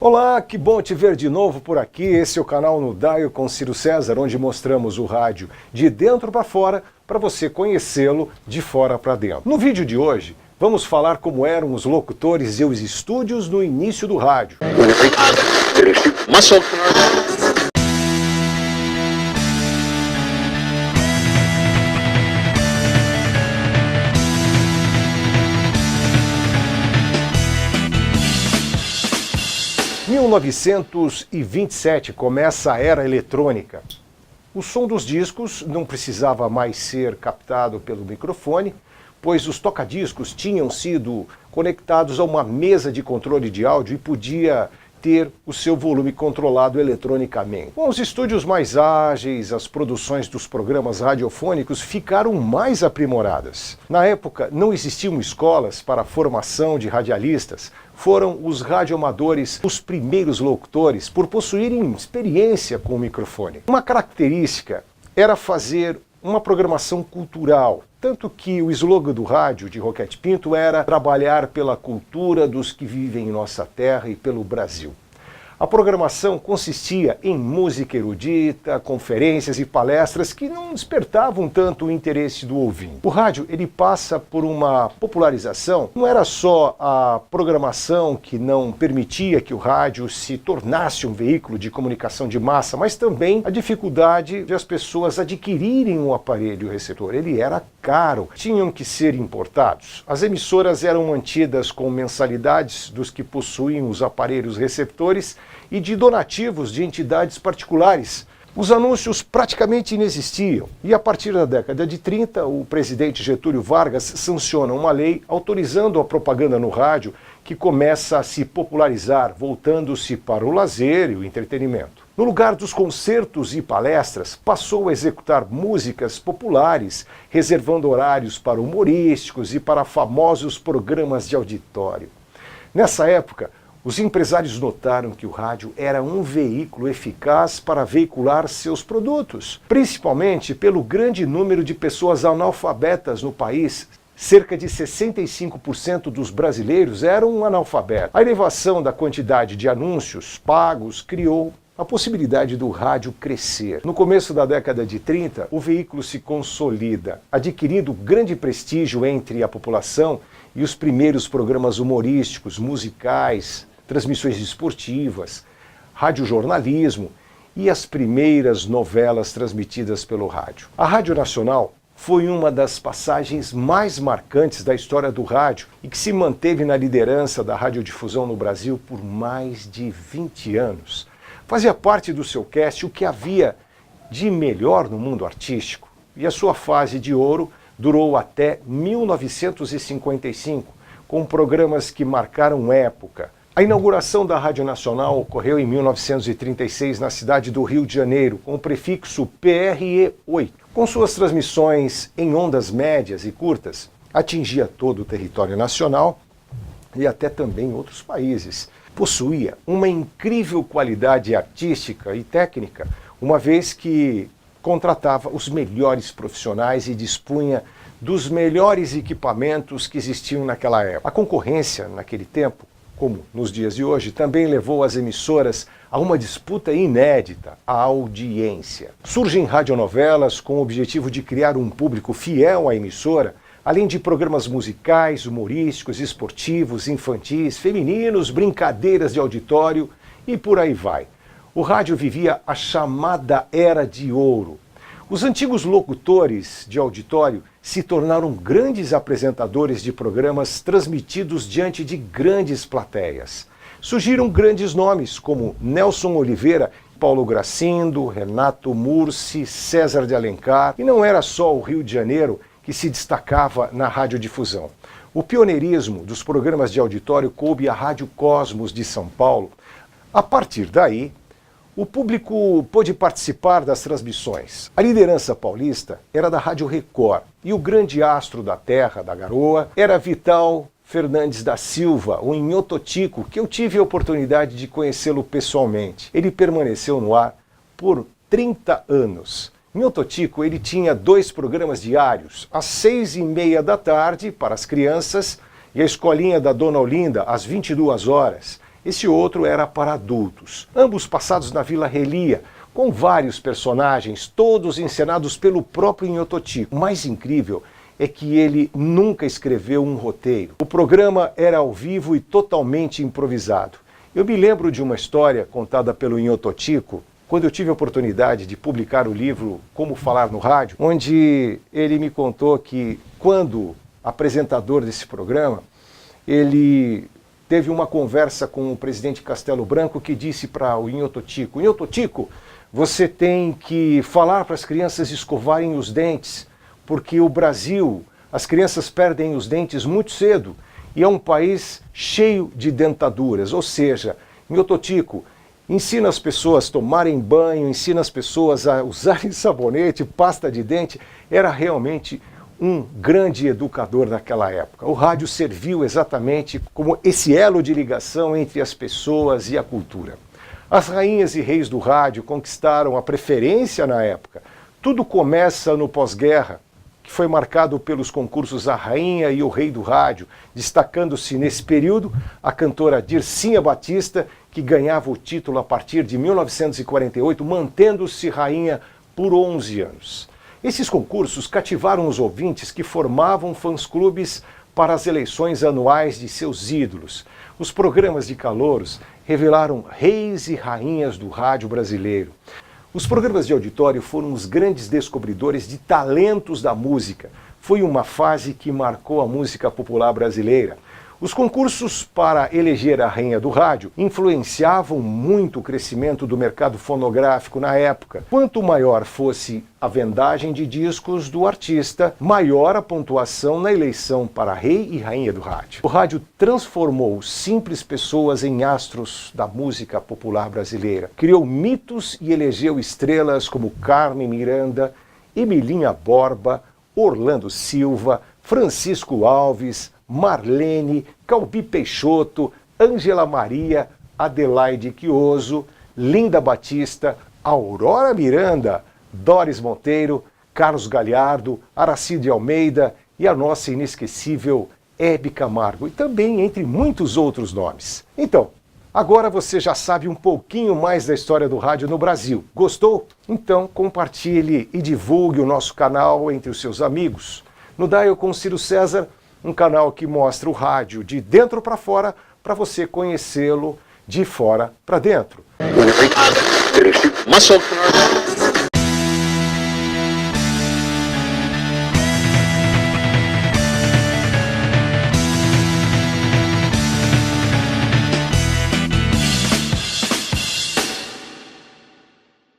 Olá, que bom te ver de novo por aqui. Esse é o canal No Dial com Ciro César, onde mostramos o rádio de dentro para fora para você conhecê-lo de fora para dentro. No vídeo de hoje, vamos falar como eram os locutores e os estúdios no início do rádio. 1927 começa a era eletrônica. O som dos discos não precisava mais ser captado pelo microfone, pois os tocadiscos tinham sido conectados a uma mesa de controle de áudio e podia ter o seu volume controlado eletronicamente. Com os estúdios mais ágeis, as produções dos programas radiofônicos ficaram mais aprimoradas. Na época, não existiam escolas para a formação de radialistas. Foram os radioamadores os primeiros locutores por possuírem experiência com o microfone. Uma característica era fazer uma programação cultural, tanto que o slogan do rádio de Roquete Pinto era trabalhar pela cultura dos que vivem em nossa terra e pelo Brasil. A programação consistia em música erudita, conferências e palestras que não despertavam tanto o interesse do ouvinte. O rádio ele passa por uma popularização. Não era só a programação que não permitia que o rádio se tornasse um veículo de comunicação de massa, mas também a dificuldade de as pessoas adquirirem um aparelho receptor. Ele era caro, tinham que ser importados. As emissoras eram mantidas com mensalidades dos que possuíam os aparelhos receptores e de donativos de entidades particulares. Os anúncios praticamente inexistiam. E a partir da década de 30, o presidente Getúlio Vargas sanciona uma lei autorizando a propaganda no rádio, que começa a se popularizar, voltando-se para o lazer e o entretenimento. No lugar dos concertos e palestras, passou a executar músicas populares, reservando horários para humorísticos e para famosos programas de auditório. Nessa época, os empresários notaram que o rádio era um veículo eficaz para veicular seus produtos, principalmente pelo grande número de pessoas analfabetas no país. Cerca de 65% dos brasileiros eram analfabetos. A elevação da quantidade de anúncios pagos criou a possibilidade do rádio crescer. No começo da década de 30, o veículo se consolida, adquirindo grande prestígio entre a população e os primeiros programas humorísticos, musicais, transmissões esportivas, radiojornalismo e as primeiras novelas transmitidas pelo rádio. A Rádio Nacional foi uma das passagens mais marcantes da história do rádio e que se manteve na liderança da radiodifusão no Brasil por mais de 20 anos. Fazia parte do seu cast o que havia de melhor no mundo artístico, e a sua fase de ouro durou até 1955, com programas que marcaram época. A inauguração da Rádio Nacional ocorreu em 1936 na cidade do Rio de Janeiro, com o prefixo PRE8. Com suas transmissões em ondas médias e curtas, atingia todo o território nacional e até também outros países. Possuía uma incrível qualidade artística e técnica, uma vez que contratava os melhores profissionais e dispunha dos melhores equipamentos que existiam naquela época. A concorrência, naquele tempo, como nos dias de hoje, também levou as emissoras a uma disputa inédita, a audiência. Surgem radionovelas com o objetivo de criar um público fiel à emissora, além de programas musicais, humorísticos, esportivos, infantis, femininos, brincadeiras de auditório e por aí vai. O rádio vivia a chamada Era de Ouro. Os antigos locutores de auditório se tornaram grandes apresentadores de programas transmitidos diante de grandes plateias. Surgiram grandes nomes como Nelson Oliveira, Paulo Gracindo, Renato Mursi, César de Alencar. E não era só o Rio de Janeiro que se destacava na radiodifusão. O pioneirismo dos programas de auditório coube à Rádio Cosmos de São Paulo. A partir daí, o público pôde participar das transmissões. A liderança paulista era da Rádio Record e o grande astro da terra, da garoa, era Vital Fernandes da Silva, o Inhototico, que eu tive a oportunidade de conhecê-lo pessoalmente. Ele permaneceu no ar por 30 anos. Inhototico, ele tinha 2 programas diários, às 6h30 da tarde para as crianças e a escolinha da Dona Olinda às 22 horas. Esse outro era para adultos, ambos passados na Vila Relia, com vários personagens, todos encenados pelo próprio Nhô Totico. O mais incrível é que ele nunca escreveu um roteiro. O programa era ao vivo e totalmente improvisado. Eu me lembro de uma história contada pelo Nhô Totico, quando eu tive a oportunidade de publicar o livro Como Falar no Rádio, onde ele me contou que, quando apresentador desse programa, ele teve uma conversa com o presidente Castelo Branco, que disse para o Nhô Totico: Nhô Totico, você tem que falar para as crianças escovarem os dentes, porque o Brasil, as crianças perdem os dentes muito cedo e é um país cheio de dentaduras. Ou seja, Nhô Totico, ensina as pessoas a tomarem banho, ensina as pessoas a usarem sabonete, pasta de dente. Era realmente um grande educador naquela época. O rádio serviu exatamente como esse elo de ligação entre as pessoas e a cultura. As rainhas e reis do rádio conquistaram a preferência na época. Tudo começa no pós-guerra, que foi marcado pelos concursos A Rainha e o Rei do Rádio, destacando-se nesse período a cantora Dircinha Batista, que ganhava o título a partir de 1948, mantendo-se rainha por 11 anos. Esses concursos cativaram os ouvintes que formavam fãs-clubes para as eleições anuais de seus ídolos. Os programas de calouros revelaram reis e rainhas do rádio brasileiro. Os programas de auditório foram os grandes descobridores de talentos da música. Foi uma fase que marcou a música popular brasileira. Os concursos para eleger a rainha do rádio influenciavam muito o crescimento do mercado fonográfico na época. Quanto maior fosse a vendagem de discos do artista, maior a pontuação na eleição para rei e rainha do rádio. O rádio transformou simples pessoas em astros da música popular brasileira. Criou mitos e elegeu estrelas como Carmen Miranda, Emilinha Borba, Orlando Silva, Francisco Alves, Marlene, Calbi Peixoto, Ângela Maria, Adelaide Chioso, Linda Batista, Aurora Miranda, Doris Monteiro, Carlos Galhardo, Aracide Almeida e a nossa inesquecível Hebe Camargo, e também entre muitos outros nomes. Então, agora você já sabe um pouquinho mais da história do rádio no Brasil. Gostou? Então compartilhe e divulgue o nosso canal entre os seus amigos. No Dial com Ciro César, um canal que mostra o rádio de dentro para fora, para você conhecê-lo de fora para dentro.